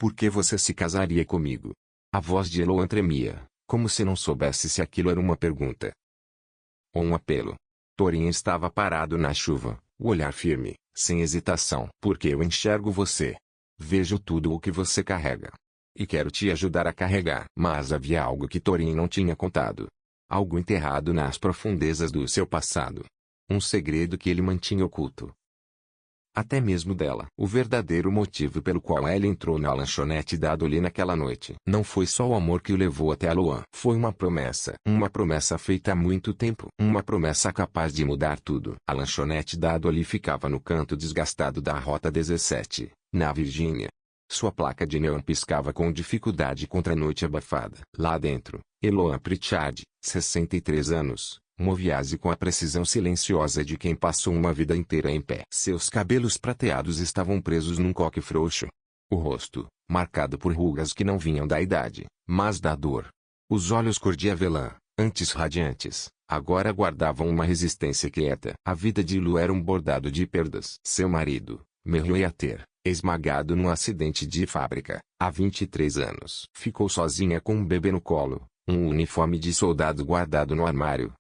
Por que você se casaria comigo? A voz de Eloan tremia, como se não soubesse se aquilo era uma pergunta ou um apelo. Thorin estava parado na chuva, o olhar firme, sem hesitação. Porque eu enxergo você. Vejo tudo o que você carrega. E quero te ajudar a carregar. Mas havia algo que Thorin não tinha contado. Algo enterrado nas profundezas do seu passado. Um segredo que ele mantinha oculto. Até mesmo dela. O verdadeiro motivo pelo qual ela entrou na lanchonete da Adolin naquela noite. Não foi só o amor que o levou até a Loan. Foi uma promessa. Uma promessa feita há muito tempo. Uma promessa capaz de mudar tudo. A lanchonete da Adolin ficava no canto desgastado da Rota 17, na Virgínia. Sua placa de neon piscava com dificuldade contra a noite abafada. Lá dentro, Eloan Pritchard, 63 anos. Movia-se com a precisão silenciosa de quem passou uma vida inteira em pé. Seus cabelos prateados estavam presos num coque frouxo. O rosto, marcado por rugas que não vinham da idade, mas da dor. Os olhos cor de avelã, antes radiantes, agora guardavam uma resistência quieta. A vida de Lu era um bordado de perdas. Seu marido, Meriwether, esmagado num acidente de fábrica, há 23 anos. Ficou sozinha com um bebê no colo, um uniforme de soldado guardado no armário.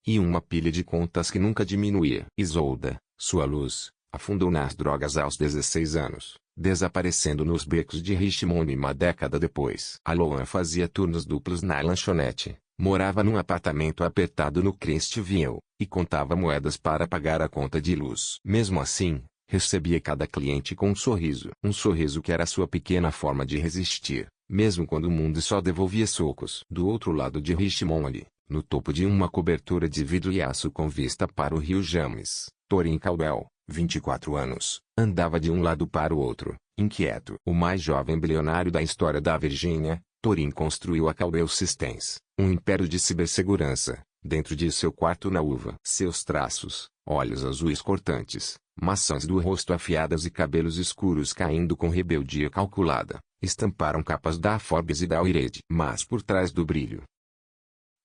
E uma pilha de contas que nunca diminuía. Isolda, sua luz, afundou nas drogas aos 16 anos, desaparecendo nos becos de Richmond uma década depois. Loan fazia turnos duplos na lanchonete, morava num apartamento apertado no Crestview, e contava moedas para pagar a conta de luz. Mesmo assim, recebia cada cliente com um sorriso. Um sorriso que era sua pequena forma de resistir, mesmo quando o mundo só devolvia socos. Do outro lado de Richmond, no topo de uma cobertura de vidro e aço com vista para o rio James, Thorin Caldwell, 24 anos, andava de um lado para o outro, inquieto. O mais jovem bilionário da história da Virgínia, Thorin construiu a Caldwell Systems, um império de cibersegurança, dentro de seu quarto na uva. Seus traços, olhos azuis cortantes, maçãs do rosto afiadas e cabelos escuros caindo com rebeldia calculada, estamparam capas da Forbes e da Wired. Mas por trás do brilho,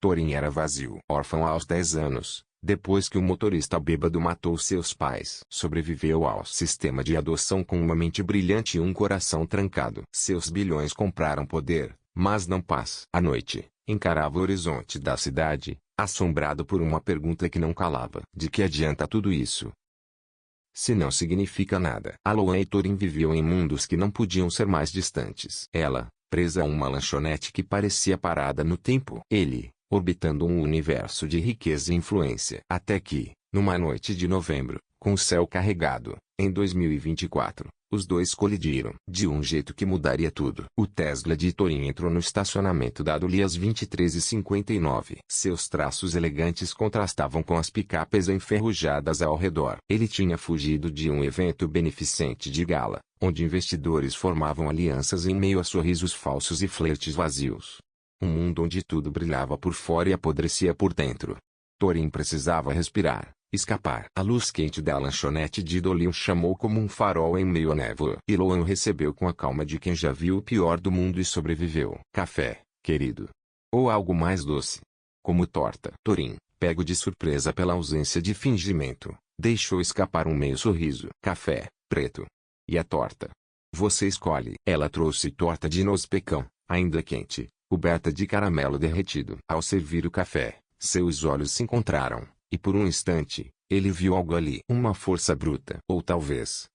Thorin era vazio. Órfão aos 10 anos, depois que um motorista bêbado matou seus pais. Sobreviveu ao sistema de adoção com uma mente brilhante e um coração trancado. Seus bilhões compraram poder, mas não paz. À noite, encarava o horizonte da cidade, assombrado por uma pergunta que não calava. De que adianta tudo isso, se não significa nada? Loan e Thorin viviam em mundos que não podiam ser mais distantes. Ela, presa a uma lanchonete que parecia parada no tempo. Ele, orbitando um universo de riqueza e influência. Até que, numa noite de novembro, com o céu carregado, em 2024, os dois colidiram. De um jeito que mudaria tudo. O Tesla de Thorin entrou no estacionamento da Adolin às 23h59. Seus traços elegantes contrastavam com as picapes enferrujadas ao redor. Ele tinha fugido de um evento beneficente de gala, onde investidores formavam alianças em meio a sorrisos falsos e flertes vazios. Um mundo onde tudo brilhava por fora e apodrecia por dentro. Thorin precisava respirar, escapar. A luz quente da lanchonete de Adolin o chamou como um farol em meio à névoa. Loan o recebeu com a calma de quem já viu o pior do mundo e sobreviveu. Café, querido? Ou algo mais doce? Como torta? Thorin, pego de surpresa pela ausência de fingimento, deixou escapar um meio sorriso. Café, preto. E a torta? Você escolhe. Ela trouxe torta de noz pecan, ainda quente, coberta de caramelo derretido. Ao servir o café, seus olhos se encontraram, e por um instante, ele viu algo ali. Uma força bruta. Ou talvez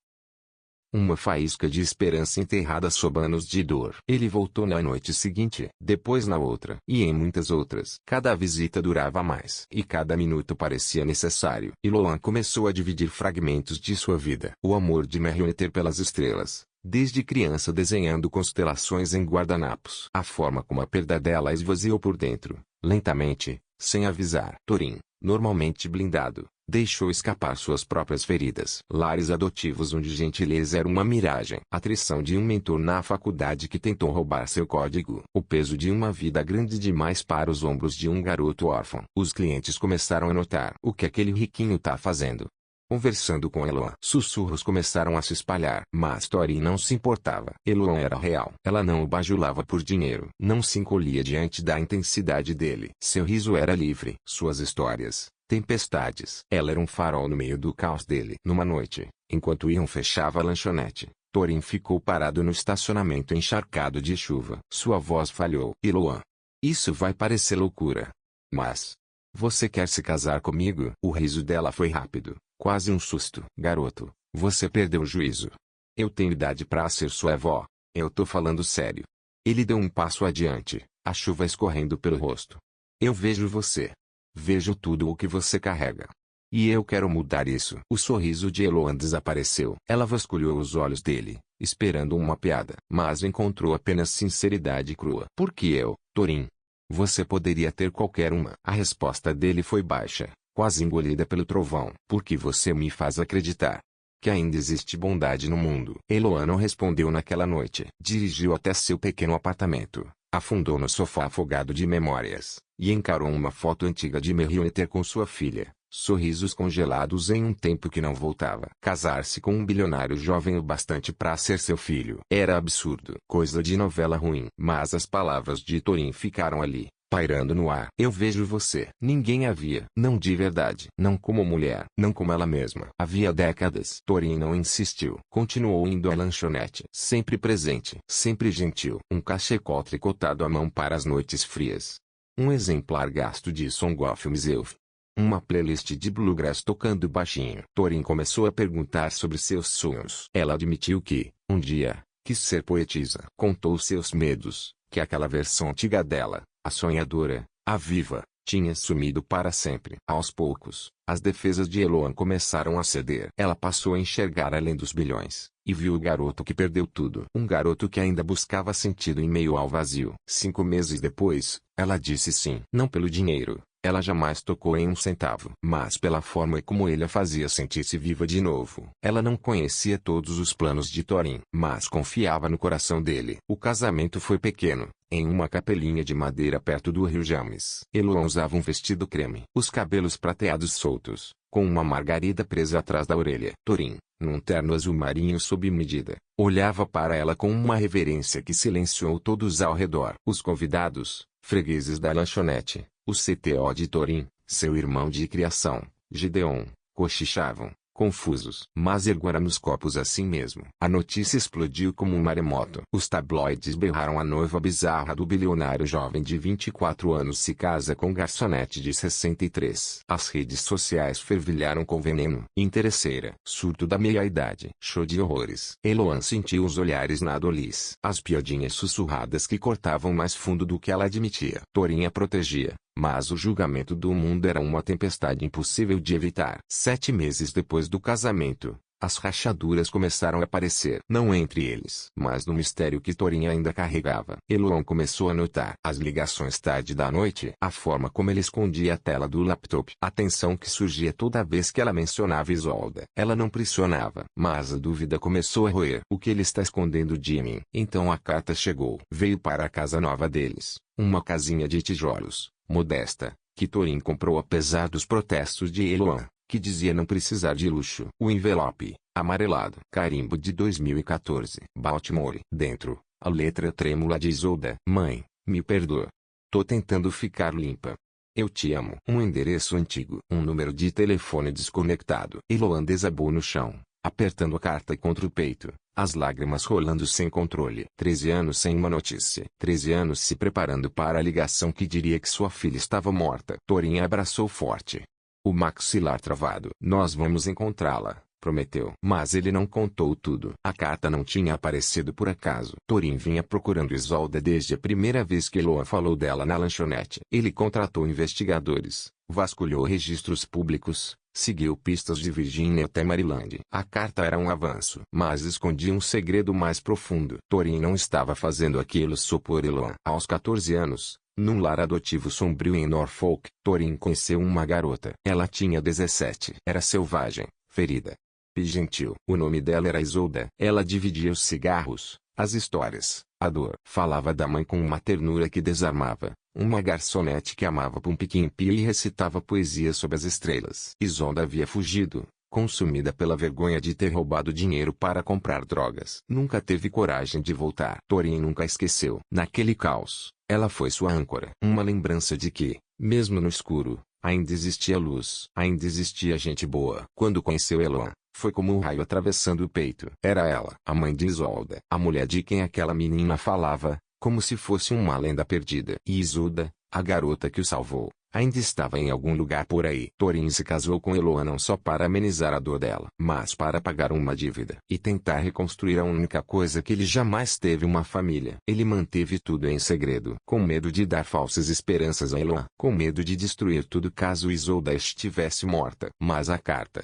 uma faísca de esperança enterrada sob anos de dor. Ele voltou na noite seguinte, depois na outra, e em muitas outras. Cada visita durava mais, e cada minuto parecia necessário. Loan começou a dividir fragmentos de sua vida. O amor de Meriwether pelas estrelas, desde criança desenhando constelações em guardanapos. A forma como a perda dela esvaziou por dentro, lentamente, sem avisar. Thorin, normalmente blindado, deixou escapar suas próprias feridas. Lares adotivos onde gentileza era uma miragem. A traição de um mentor na faculdade que tentou roubar seu código. O peso de uma vida grande demais para os ombros de um garoto órfão. Os clientes começaram a notar. O que aquele riquinho tá fazendo? Conversando com Eloan. Sussurros começaram a se espalhar. Mas Thorin não se importava. Eloan era real. Ela não o bajulava por dinheiro. Não se encolhia diante da intensidade dele. Seu riso era livre. Suas histórias, tempestades. Ela era um farol no meio do caos dele. Numa noite, enquanto Ian fechava a lanchonete, Torin ficou parado no estacionamento encharcado de chuva. Sua voz falhou. Eloan. Isso vai parecer loucura. Mas... Você quer se casar comigo? O riso dela foi rápido, quase um susto. Garoto, você perdeu o juízo. Eu tenho idade para ser sua avó. Eu tô falando sério. Ele deu um passo adiante, a chuva escorrendo pelo rosto. Eu vejo você. Vejo tudo o que você carrega. E eu quero mudar isso. O sorriso de Eloan desapareceu. Ela vasculhou os olhos dele, esperando uma piada. Mas encontrou apenas sinceridade crua. Por que eu, Torin? Você poderia ter qualquer uma. A resposta dele foi baixa, quase engolida pelo trovão. Porque você me faz acreditar que ainda existe bondade no mundo. Eloan não respondeu naquela noite. Dirigiu até seu pequeno apartamento, afundou no sofá afogado de memórias, e encarou uma foto antiga de Merriweather com sua filha. Sorrisos congelados em um tempo que não voltava. Casar-se com um bilionário jovem o bastante para ser seu filho era absurdo. Coisa de novela ruim. Mas as palavras de Torin ficaram ali, pairando no ar. Eu vejo você. Ninguém a via. Não de verdade. Não como mulher. Não como ela mesma. Havia décadas. Torin não insistiu. Continuou indo à lanchonete. Sempre presente. Sempre gentil. Um cachecol tricotado à mão para as noites frias. Um exemplar gasto de Song of Music. Uma playlist de bluegrass tocando baixinho. Torin começou a perguntar sobre seus sonhos. Ela admitiu que, um dia, quis ser poetisa. Contou seus medos, que aquela versão antiga dela, a sonhadora, a viva, tinha sumido para sempre. Aos poucos, as defesas de Eloan começaram a ceder. Ela passou a enxergar além dos bilhões, e viu o garoto que perdeu tudo. Um garoto que ainda buscava sentido em meio ao vazio. 5 meses depois, ela disse sim. Não pelo dinheiro. Ela jamais tocou em um centavo. Mas pela forma como ele a fazia sentir-se viva de novo. Ela não conhecia todos os planos de Torin, mas confiava no coração dele. O casamento foi pequeno, em uma capelinha de madeira perto do rio James. Eloan usava um vestido creme. Os cabelos prateados soltos, com uma margarida presa atrás da orelha. Torin, num terno azul marinho sob medida, olhava para ela com uma reverência que silenciou todos ao redor. Os convidados, fregueses da lanchonete, o CTO de Torin, seu irmão de criação, Gideon, cochichavam, confusos. Mas ergueram nos copos assim mesmo. A notícia explodiu como um maremoto. Os tabloides berraram: a noiva bizarra do bilionário jovem de 24 anos se casa com garçonete de 63. As redes sociais fervilharam com veneno. Interesseira. Surto da meia-idade. Show de horrores. Eloan sentiu os olhares na Adolis. As piadinhas sussurradas que cortavam mais fundo do que ela admitia. Torin a protegia. Mas o julgamento do mundo era uma tempestade impossível de evitar. 7 meses depois do casamento, as rachaduras começaram a aparecer. Não entre eles, mas no mistério que Torin ainda carregava. Eloan começou a notar as ligações tarde da noite, a forma como ele escondia a tela do laptop, a tensão que surgia toda vez que ela mencionava Isolda. Ela não pressionava, mas a dúvida começou a roer. O que ele está escondendo de mim? Então a carta chegou. Veio para a casa nova deles, uma casinha de tijolos, modesta, que Torin comprou apesar dos protestos de Eloan, que dizia não precisar de luxo. O envelope, amarelado. Carimbo de 2014. Baltimore. Dentro, a letra trêmula de Isolda. Mãe, me perdoa. Tô tentando ficar limpa. Eu te amo. Um endereço antigo. Um número de telefone desconectado. Eloan desabou no chão, apertando a carta contra o peito, as lágrimas rolando sem controle. 13 anos sem uma notícia. 13 anos se preparando para a ligação que diria que sua filha estava morta. Torin a abraçou forte, o maxilar travado. Nós vamos encontrá-la, prometeu. Mas ele não contou tudo. A carta não tinha aparecido por acaso. Torin vinha procurando Isolda desde a primeira vez que Eloan falou dela na lanchonete. Ele contratou investigadores, vasculhou registros públicos, seguiu pistas de Virgínia até Maryland. A carta era um avanço, mas escondia um segredo mais profundo. Torin não estava fazendo aquilo só por Eloan. Aos 14 anos, num lar adotivo sombrio em Norfolk, Torin conheceu uma garota. Ela tinha 17. Era selvagem, ferida e gentil. O nome dela era Isolda. Ela dividia os cigarros, as histórias, a dor. Falava da mãe com uma ternura que desarmava. Uma garçonete que amava Pumpkin Pie e recitava poesia sob as estrelas. Isolda havia fugido, consumida pela vergonha de ter roubado dinheiro para comprar drogas. Nunca teve coragem de voltar. Torin nunca esqueceu. Naquele caos, ela foi sua âncora. Uma lembrança de que, mesmo no escuro, ainda existia luz. Ainda existia gente boa. Quando conheceu Eloan, Foi como um raio atravessando o peito. Era ela, a mãe de Isolda, a mulher de quem aquela menina falava, como se fosse uma lenda perdida. E Isolda, a garota que o salvou, ainda estava em algum lugar por aí. Thorin se casou com Eloa não só para amenizar a dor dela, mas para pagar uma dívida e tentar reconstruir a única coisa que ele jamais teve, uma família. Ele manteve tudo em segredo, com medo de dar falsas esperanças a Eloa, com medo de destruir tudo caso Isolda estivesse morta. Mas a carta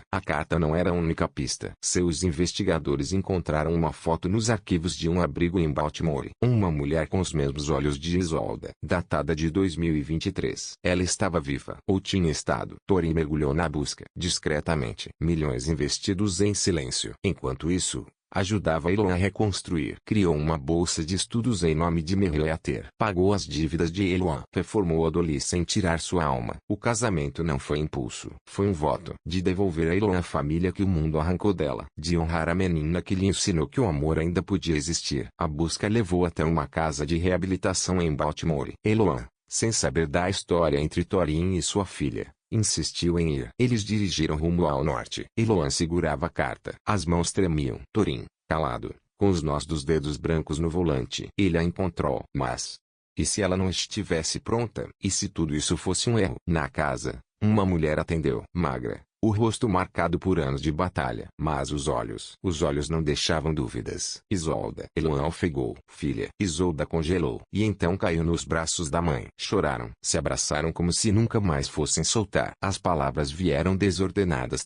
não era a única pista. Seus investigadores encontraram uma foto nos arquivos de um abrigo em Baltimore. Uma mulher com os mesmos olhos de Isolda, datada de 2023. Ela estava viva, ou tinha estado. Thorin mergulhou na busca, discretamente. Milhões investidos em silêncio. Enquanto isso, ajudava Eloa a reconstruir. Criou uma bolsa de estudos em nome de Merreater. Pagou as dívidas de Eloa. Reformou a Dolly sem tirar sua alma. O casamento não foi impulso. Foi um voto de devolver a Eloa a família que o mundo arrancou dela. De honrar a menina que lhe ensinou que o amor ainda podia existir. A busca levou até uma casa de reabilitação em Baltimore. Eloa, sem saber da história entre Thorin e sua filha, insistiu em ir. Eles dirigiram rumo ao norte. Eloa segurava a carta. As mãos tremiam. Thorin, calado, com os nós dos dedos brancos no volante. Ele a encontrou. Mas... e se ela não estivesse pronta? E se tudo isso fosse um erro? Na casa, uma mulher atendeu. Magra, o rosto marcado por anos de batalha. Mas os olhos não deixavam dúvidas. Isolda. Eloa ofegou. Filha. Isolda congelou. E então caiu nos braços da mãe. Choraram. Se abraçaram como se nunca mais fossem soltar. As palavras vieram desordenadas.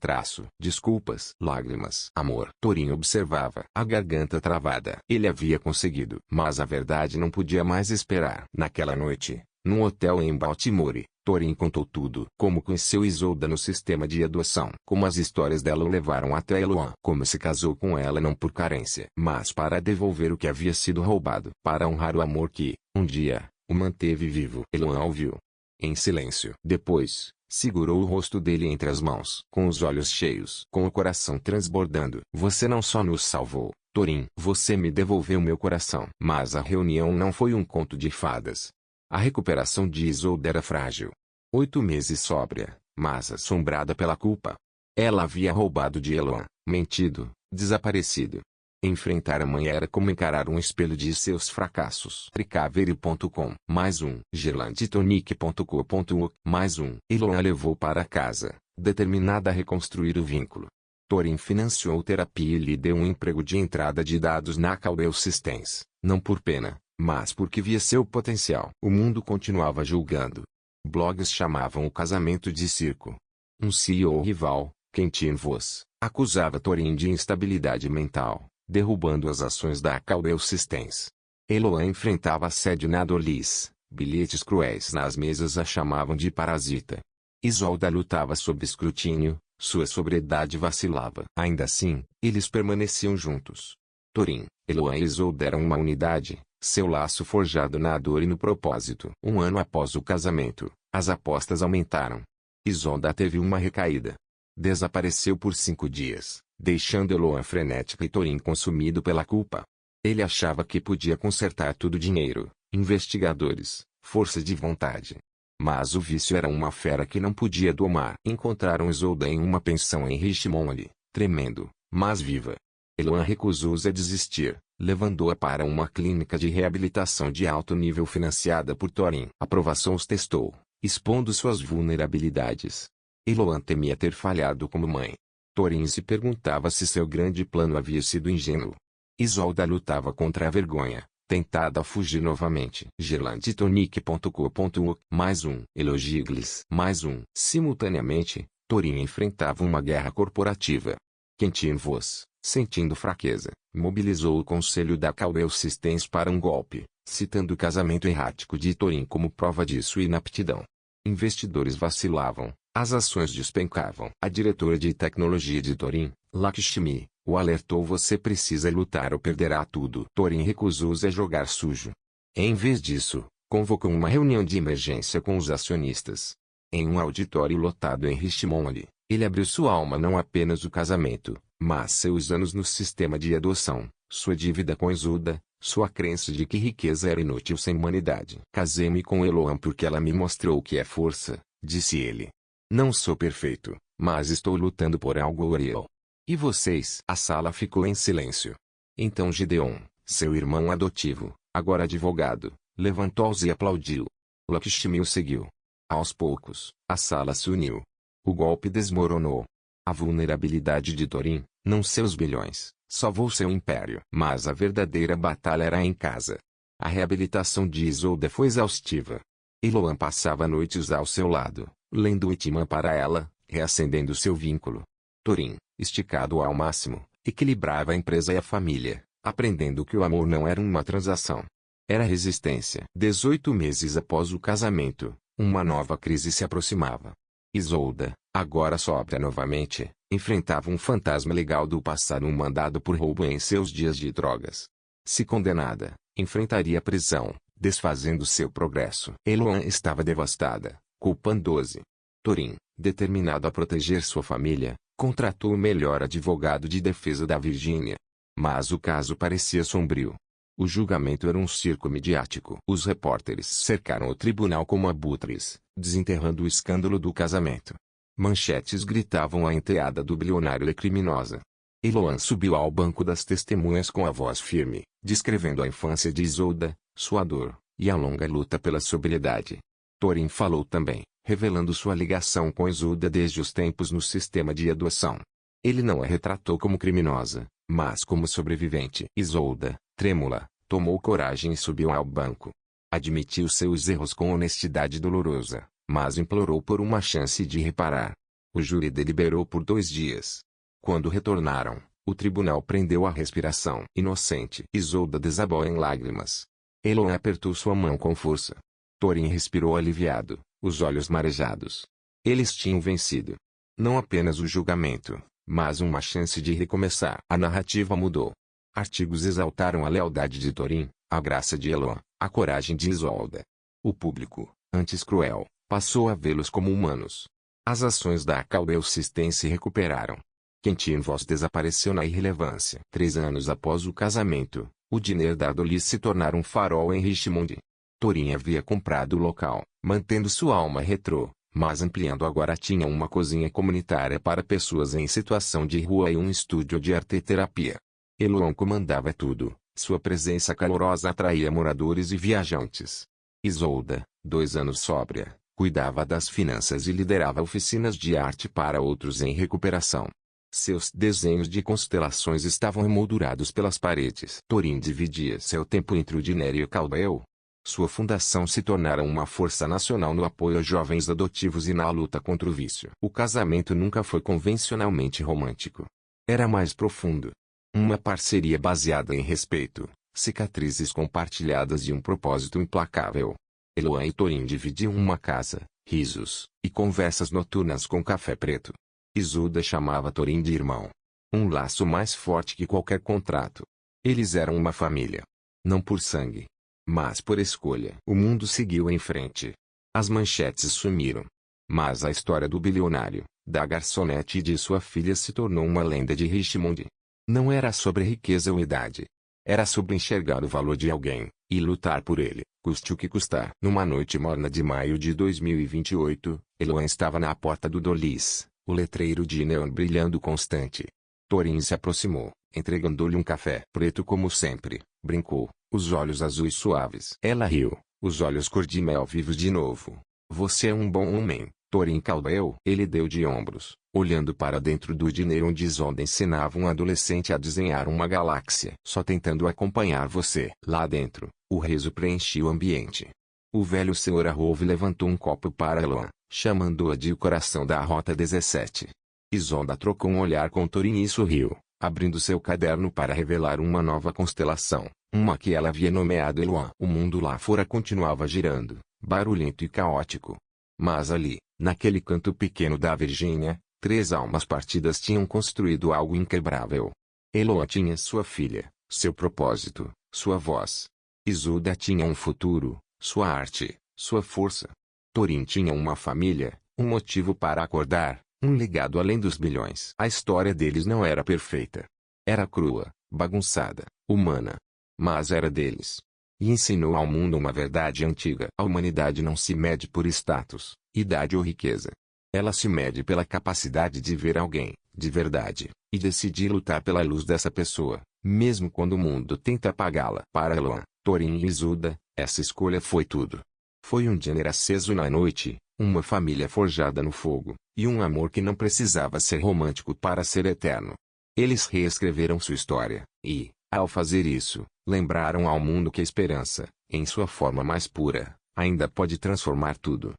Desculpas. Lágrimas. Amor. Thorin observava. A garganta travada. Ele havia conseguido. Mas a verdade não podia mais esperar. Naquela noite, num hotel em Baltimore, Thorin contou tudo. Como conheceu Isolda no sistema de adoção. Como as histórias dela o levaram até Eloa. Como se casou com ela não por carência, mas para devolver o que havia sido roubado. Para honrar o amor que, um dia, o manteve vivo. Eloa ouviu em silêncio. Depois, segurou o rosto dele entre as mãos. Com os olhos cheios. Com o coração transbordando. Você não só nos salvou, Thorin. Você me devolveu meu coração. Mas a reunião não foi um conto de fadas. A recuperação de Isolda era frágil. 8 meses sóbria, mas assombrada pela culpa. Ela havia roubado de Eloa, mentido, desaparecido. Enfrentar a mãe era como encarar um espelho de seus fracassos. Recovery.com. Mais um. Gerlandtonic.co.uk. Mais um. Eloa levou para casa, determinada a reconstruir o vínculo. Thorin financiou terapia e lhe deu um emprego de entrada de dados na Caldwell Systems, não por pena, mas porque via seu potencial. O mundo continuava julgando. Blogs chamavam o casamento de circo. Um CEO rival, Quentin Voss, acusava Thorin de instabilidade mental, derrubando as ações da Caldwell Systems. Eloa enfrentava assédio na Dolly's, bilhetes cruéis nas mesas a chamavam de parasita. Isolda lutava sob escrutínio, sua sobriedade vacilava. Ainda assim, eles permaneciam juntos. Thorin, Eloa e Isolda eram uma unidade, seu laço forjado na dor e no propósito. Um ano após o casamento, as apostas aumentaram. Isolda teve uma recaída. Desapareceu por 5 dias, deixando Eloa frenética e Thorin consumido pela culpa. Ele achava que podia consertar tudo: dinheiro, investigadores, força de vontade. Mas o vício era uma fera que não podia domar. Encontraram Isolda em uma pensão em Richmond, tremendo, mas viva. Eloa recusou-se a desistir, levando-a para uma clínica de reabilitação de alto nível financiada por Thorin. A provação os testou, expondo suas vulnerabilidades. Eloa temia ter falhado como mãe. Thorin se perguntava se seu grande plano havia sido ingênuo. Isolda lutava contra a vergonha, tentada a fugir novamente. Gerlandtonic.co.uk. Mais um. Elogies. Mais um. Simultaneamente, Thorin enfrentava uma guerra corporativa. Quentin Voss, sentindo fraqueza, mobilizou o conselho da Caldwell Systems para um golpe, citando o casamento errático de Thorin como prova de sua inaptidão. Investidores vacilavam, as ações despencavam. A diretora de tecnologia de Thorin, Lakshmi, o alertou: você precisa lutar ou perderá tudo. Thorin recusou-se a jogar sujo. Em vez disso, convocou uma reunião de emergência com os acionistas. Em um auditório lotado em Richmond, ele abriu sua alma: não apenas o casamento, mas seus anos no sistema de adoção, sua dívida com Isolda, sua crença de que riqueza era inútil sem humanidade. Casei-me com Eloa porque ela me mostrou o que é força, disse ele. Não sou perfeito, mas estou lutando por algo real. E vocês? A sala ficou em silêncio. Então Gideon, seu irmão adotivo, agora advogado, levantou-se e aplaudiu. Lakshmi o seguiu. Aos poucos, a sala se uniu. O golpe desmoronou. A vulnerabilidade de Thorin, não seus bilhões, salvou seu império. Mas a verdadeira batalha era em casa. A reabilitação de Isolda foi exaustiva. Eloan passava noites ao seu lado, lendo Itman para ela, reacendendo seu vínculo. Thorin, esticado ao máximo, equilibrava a empresa e a família, aprendendo que o amor não era uma transação. Era resistência. 18 meses após o casamento, uma nova crise se aproximava. Isolda, agora sóbria novamente, enfrentava um fantasma legal do passado mandado por roubo em seus dias de drogas. Se condenada, enfrentaria a prisão, desfazendo seu progresso. Eloan estava devastada, culpando-se. Thorin, determinado a proteger sua família, contratou o melhor advogado de defesa da Virgínia. Mas o caso parecia sombrio. O julgamento era um circo midiático. Os repórteres cercaram o tribunal como abutres, desenterrando o escândalo do casamento. Manchetes gritavam a enteada do bilionário e criminosa. Eloan subiu ao banco das testemunhas com a voz firme, descrevendo a infância de Isolda, sua dor, e a longa luta pela sobriedade. Thorin falou também, revelando sua ligação com Isolda desde os tempos no sistema de adoção. Ele não a retratou como criminosa, mas como sobrevivente. Isolda, trêmula, tomou coragem e subiu ao banco. Admitiu seus erros com honestidade dolorosa, mas implorou por uma chance de reparar. O júri deliberou por 2 dias. Quando retornaram, o tribunal prendeu a respiração. Inocente. Isolda desabou em lágrimas. Eloan apertou sua mão com força. Thorin respirou aliviado, os olhos marejados. Eles tinham vencido. Não apenas o julgamento, mas uma chance de recomeçar. A narrativa mudou. Artigos exaltaram a lealdade de Thorin, a graça de Eloan, a coragem de Isolda. O público, antes cruel, passou a vê-los como humanos. As ações da Caldeu-System se recuperaram. Quentin Voss desapareceu na irrelevância. 3 anos após o casamento, o diner da Adolis se tornara um farol em Richmond. Thorin havia comprado o local, mantendo sua alma retrô, mas ampliando agora tinha uma cozinha comunitária para pessoas em situação de rua e um estúdio de arte-terapia. Eloan comandava tudo, sua presença calorosa atraía moradores e viajantes. Isolda, 2 anos sóbria, cuidava das finanças e liderava oficinas de arte para outros em recuperação. Seus desenhos de constelações estavam emoldurados pelas paredes. Thorin dividia seu tempo entre o Diner e o Caldeu. Sua fundação se tornara uma força nacional no apoio a jovens adotivos e na luta contra o vício. O casamento nunca foi convencionalmente romântico. Era mais profundo. Uma parceria baseada em respeito, cicatrizes compartilhadas e um propósito implacável. Eloan e Thorin dividiam uma casa, risos, e conversas noturnas com café preto. Isolda chamava Thorin de irmão. Um laço mais forte que qualquer contrato. Eles eram uma família. Não por sangue, mas por escolha. O mundo seguiu em frente. As manchetes sumiram. Mas a história do bilionário, da garçonete e de sua filha se tornou uma lenda de Richmond. Não era sobre riqueza ou idade. Era sobre enxergar o valor de alguém, e lutar por ele, custe o que custar. Numa noite morna de maio de 2028, Eloan estava na porta do Dolis, o letreiro de neon brilhando constante. Thorin se aproximou, entregando-lhe um café. Preto como sempre, brincou, os olhos azuis suaves. Ela riu, os olhos cor de mel vivos de novo. Você é um bom homem, Thorin Caldeu. Ele deu de ombros, olhando para dentro do diner onde Isolda ensinava um adolescente a desenhar uma galáxia. Só tentando acompanhar você. Lá dentro, o riso preenchia o ambiente. O velho Sr. Arrove levantou um copo para Eloan, chamando-a de o coração da Rota 17. Isolda trocou um olhar com Thorin e sorriu, abrindo seu caderno para revelar uma nova constelação, uma que ela havia nomeado Eloan. O mundo lá fora continuava girando, barulhento e caótico. Mas ali, naquele canto pequeno da Virgínia, 3 almas partidas tinham construído algo inquebrável. Eloan tinha sua filha, seu propósito, sua voz. Isolda tinha um futuro, sua arte, sua força. Thorin tinha uma família, um motivo para acordar, um legado além dos bilhões. A história deles não era perfeita. Era crua, bagunçada, humana. Mas era deles. E ensinou ao mundo uma verdade antiga. A humanidade não se mede por status, idade ou riqueza. Ela se mede pela capacidade de ver alguém, de verdade, e decidir lutar pela luz dessa pessoa, mesmo quando o mundo tenta apagá-la. Para Eloan, Thorin e Isolda, essa escolha foi tudo. Foi um dinner aceso na noite, uma família forjada no fogo, e um amor que não precisava ser romântico para ser eterno. Eles reescreveram sua história, e, ao fazer isso, lembraram ao mundo que a esperança, em sua forma mais pura, ainda pode transformar tudo.